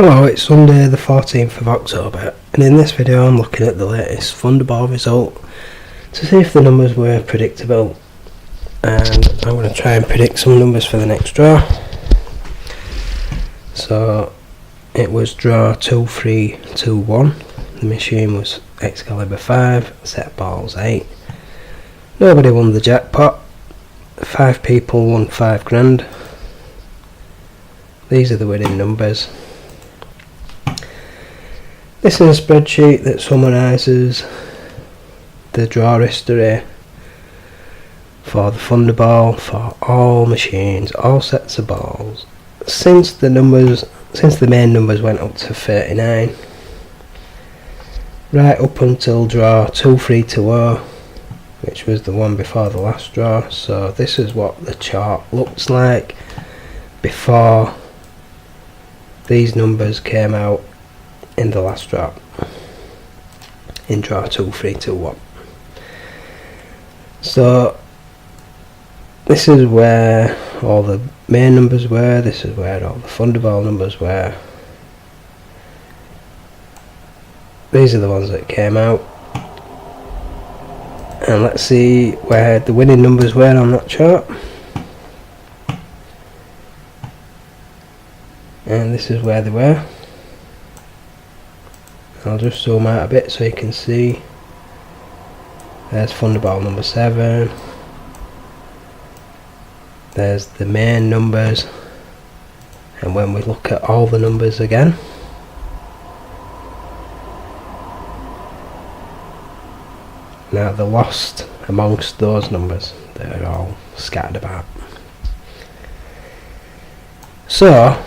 Hello, it's Sunday the 14th of October, and in this video I'm looking at the latest Thunderball result to see if the numbers were predictable, and I'm going to try and predict some numbers for the next draw. So it was draw 2321, the machine was Excalibur 5, set balls 8, nobody won the jackpot, 5 people won 5 grand. These are the winning numbers. This is a spreadsheet that summarises the draw history for the Thunderball for all machines, all sets of balls, since the main numbers went up to 39, right up until draw 2320, which was the one before the last draw. So this is what the chart looks like before these numbers came out in the last draw, in draw 2321. So this is where all the main numbers were, this is where all the Thunderball numbers were. These are the ones that came out, and let's see where the winning numbers were on that chart. And this is where they were. I'll just zoom out a bit so you can see. There's Thunderball number 7. There's the main numbers, and when we look at all the numbers again, now they're lost amongst those numbers, they're all scattered about. So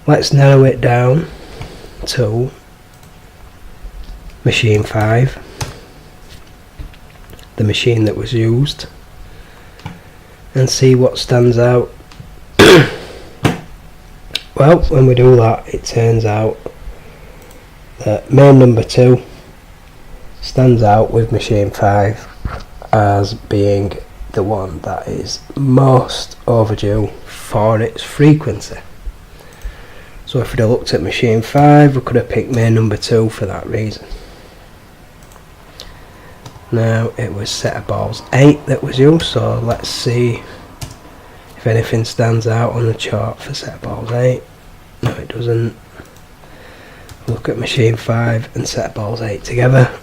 let's narrow it down to machine 5, the machine that was used, and see what stands out. Well, when we do that, it turns out that main number 2 stands out with machine 5 as being the one that is most overdue for its frequency. So if we'd have looked at machine 5, we could have picked main number 2 for that reason. Now it was set of balls 8 that was used, so let's see if anything stands out on the chart for set of balls 8. No, it doesn't. Look at machine 5 and set of balls 8 together.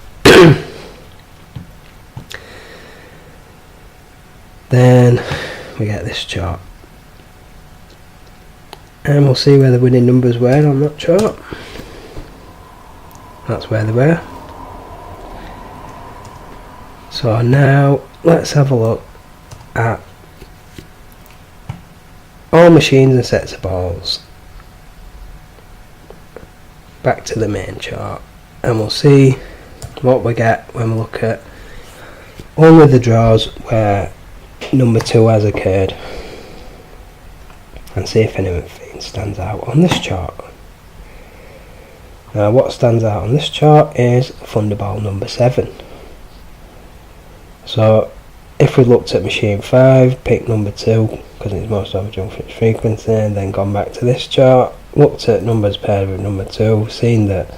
Then we get this chart, and we'll see where the winning numbers were on that chart. That's where they were. So now let's have a look at all machines and sets of balls. Back to the main chart, and we'll see what we get when we look at only the draws where number 2 has occurred, and see if anything stands out on this chart. Now what stands out on this chart is Thunderball number 7. So if we looked at machine 5, picked number 2 because it's most overdue for its frequency, and then gone back to this chart, looked at numbers paired with number 2, seen that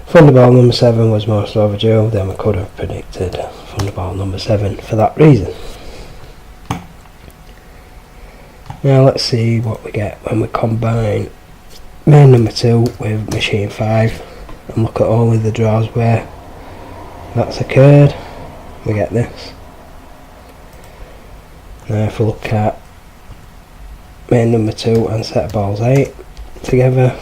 Thunderball number 7 was most overdue, then we could have predicted Thunderball number 7 for that reason. Now let's see what we get when we combine main number 2 with machine 5 and look at all of the draws where that's occurred. We get this. Now if we look at main number 2 and set of balls 8 together,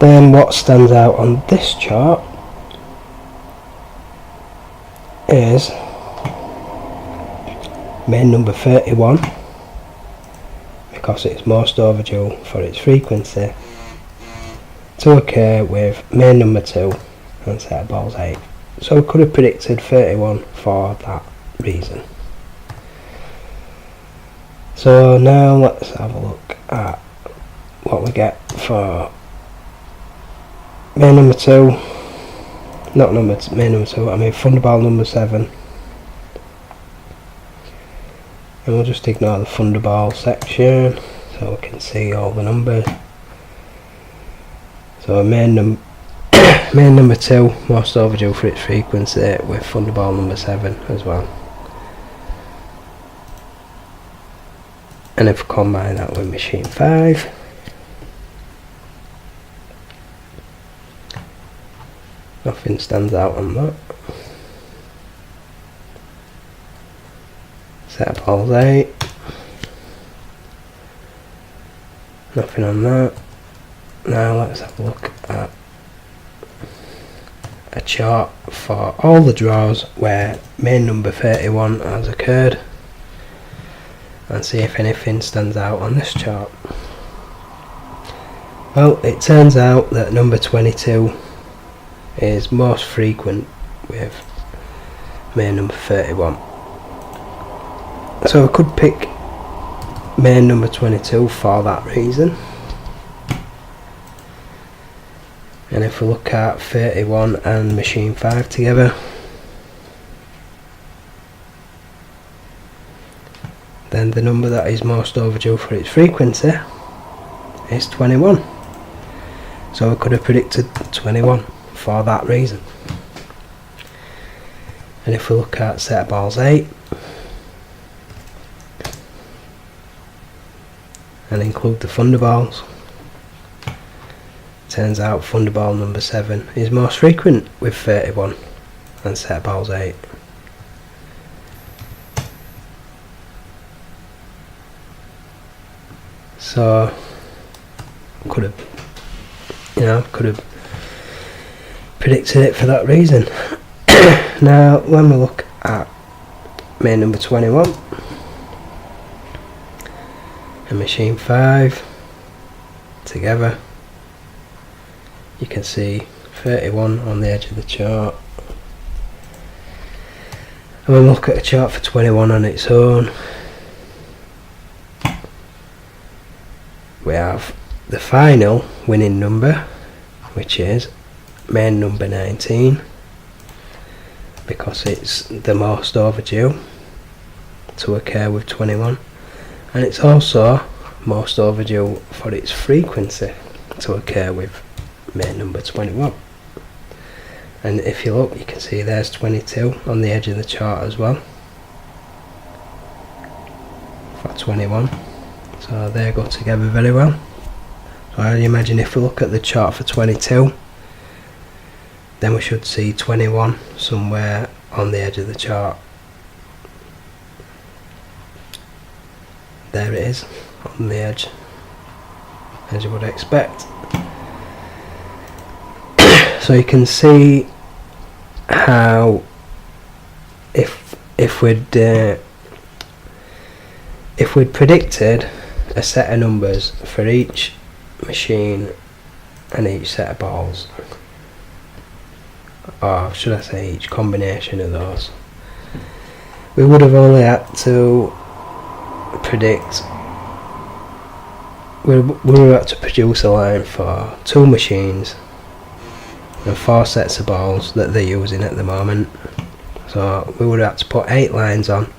then what stands out on this chart is main number 31, because it's most overdue for its frequency to occur with main number 2 and set of balls 8. So we could have predicted 31 for that reason. So now let's have a look at what we get for main number 2, main number 2, I mean Thunderball number 7 And we'll just ignore the Thunderball section so we can see all the numbers. So main number 2, most overdue for its frequency, with Thunderball number 7 as well. And if we combine that with machine 5, nothing stands out on that. Set of balls 8, nothing on that. Now let's have a look at a chart for all the draws where main number 31 has occurred, and see if anything stands out on this chart. Well, it turns out that number 22 is most frequent with main number 31. So I could pick main number 22 for that reason. And if we look at 31 and machine 5 together, then the number that is most overdue for its frequency is 21. So we could have predicted 21 for that reason. And if we look at set of balls 8 and include the Thunderballs, turns out Thunderball number 7 is most frequent with 31 and set of balls 8. So could have predicted it for that reason. Now when we look at main number 21 and machine 5 together, you can see 31 on the edge of the chart. And when we look at a chart for 21 on its own, we have the final winning number, which is main number 19, because it's the most overdue to occur with 21, and it's also most overdue for its frequency to occur with main number 21. And if you look, you can see there's 22 on the edge of the chart as well for 21, so they go together very well. So I imagine if we look at the chart for 22, then we should see 21 somewhere on the edge of the chart. There it is, on the edge, as you would expect. So you can see how if we'd predicted a set of numbers for each machine and each set of balls, or should I say each combination of those, we would have only had to predict, we would have had to produce a line for 2 machines and 4 sets of balls that they're using at the moment. So we would have had to put 8 lines on,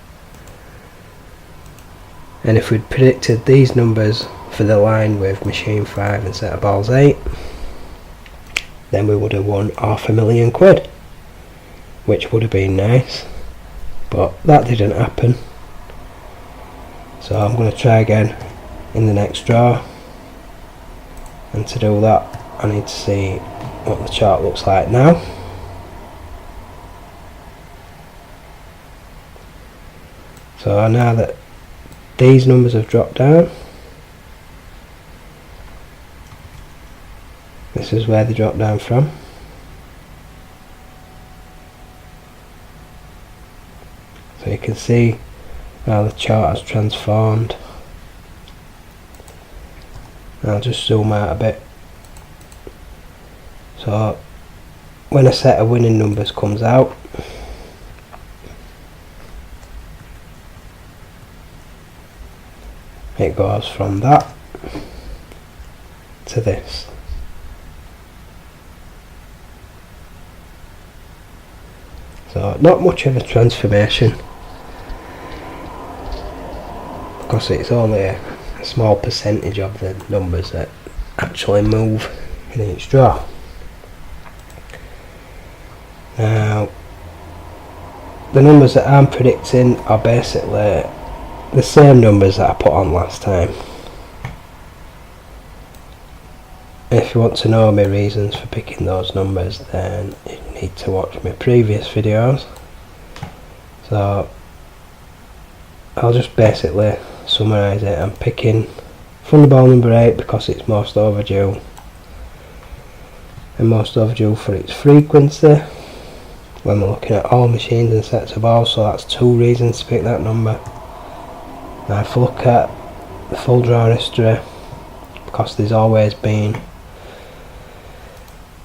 and if we'd predicted these numbers for the line with machine 5 and set of balls 8, then we would have won £500,000, which would have been nice, but that didn't happen. So I'm going to try again in the next draw, and to do that I need to see what the chart looks like now. So now that these numbers have dropped down, this is where they drop down from. So you can see how the chart has transformed. I'll just zoom out a bit. So when a set of winning numbers comes out, it goes from that to this. So not much of a transformation. because it's only a small percentage of the numbers that actually move in each draw. Now, the numbers that I'm predicting are basically the same numbers that I put on last time. If you want to know my reasons for picking those numbers, then you need to watch my previous videos. So I'll just basically summarise it. I'm picking Thunderball number 8 because it's most overdue, and most overdue for its frequency when we're looking at all machines and sets of balls, so that's 2 reasons to pick that number. Now if we look at the full draw history, because there's always been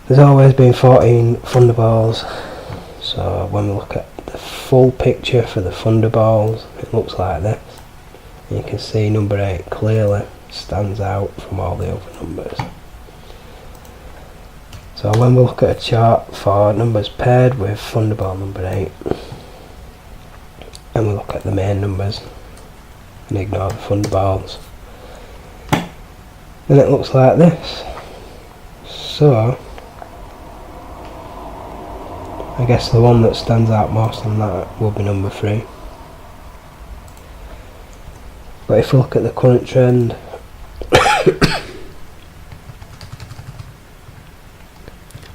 14 Thunderballs, so when we look at the full picture for the Thunderballs, it looks like this. You can see number 8 clearly stands out from all the other numbers. So when we look at a chart for numbers paired with Thunderball number 8, and we look at the main numbers and ignore the Thunderballs, then it looks like this. So I guess the one that stands out most on that will be number 3. But if we look at the current trend,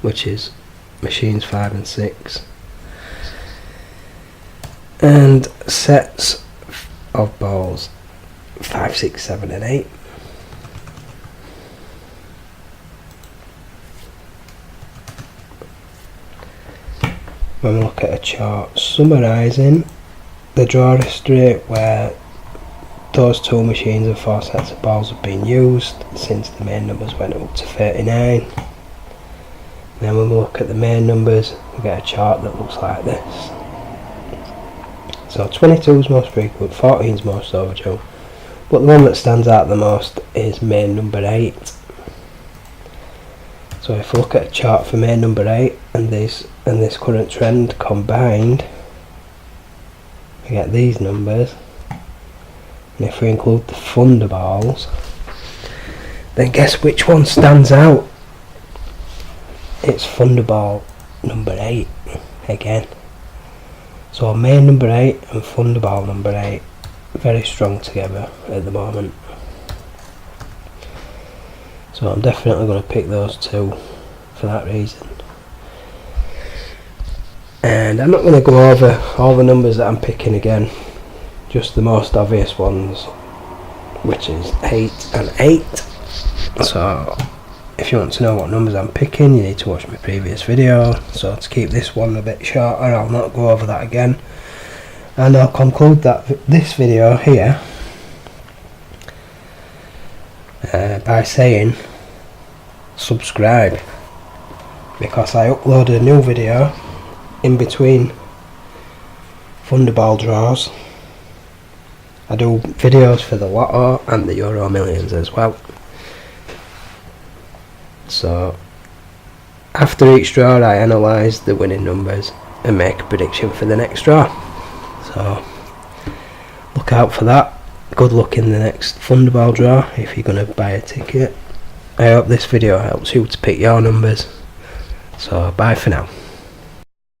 which is machines 5 and 6, and sets of balls 5, 6, 7 and 8, when we look at a chart summarising the draw history where those 2 machines and 4 sets of balls have been used since the main numbers went up to 39. Then when we look at the main numbers, we get a chart that looks like this. So 22 is most frequent, 14 is most overdue, but the one that stands out the most is main number 8. So if we look at a chart for main number 8 and this current trend combined, we get these numbers. And if we include the Thunderballs, then guess which one stands out? It's Thunderball number 8 again. So main number 8 and Thunderball number 8 very strong together at the moment. So I'm definitely going to pick those 2 for that reason. And I'm not going to go over all the numbers that I'm picking again, just the most obvious ones, which is 8 and 8. So if you want to know what numbers I'm picking, you need to watch my previous video. So to keep this one a bit shorter, I'll not go over that again, and I'll conclude this video here by saying subscribe, because I upload a new video in between Thunderball draws. I do videos for the Lotto and the Euro Millions as well. So after each draw I analyse the winning numbers and make a prediction for the next draw. So look out for that. Good luck in the next Thunderball draw if you're going to buy a ticket. I hope this video helps you to pick your numbers. So bye for now.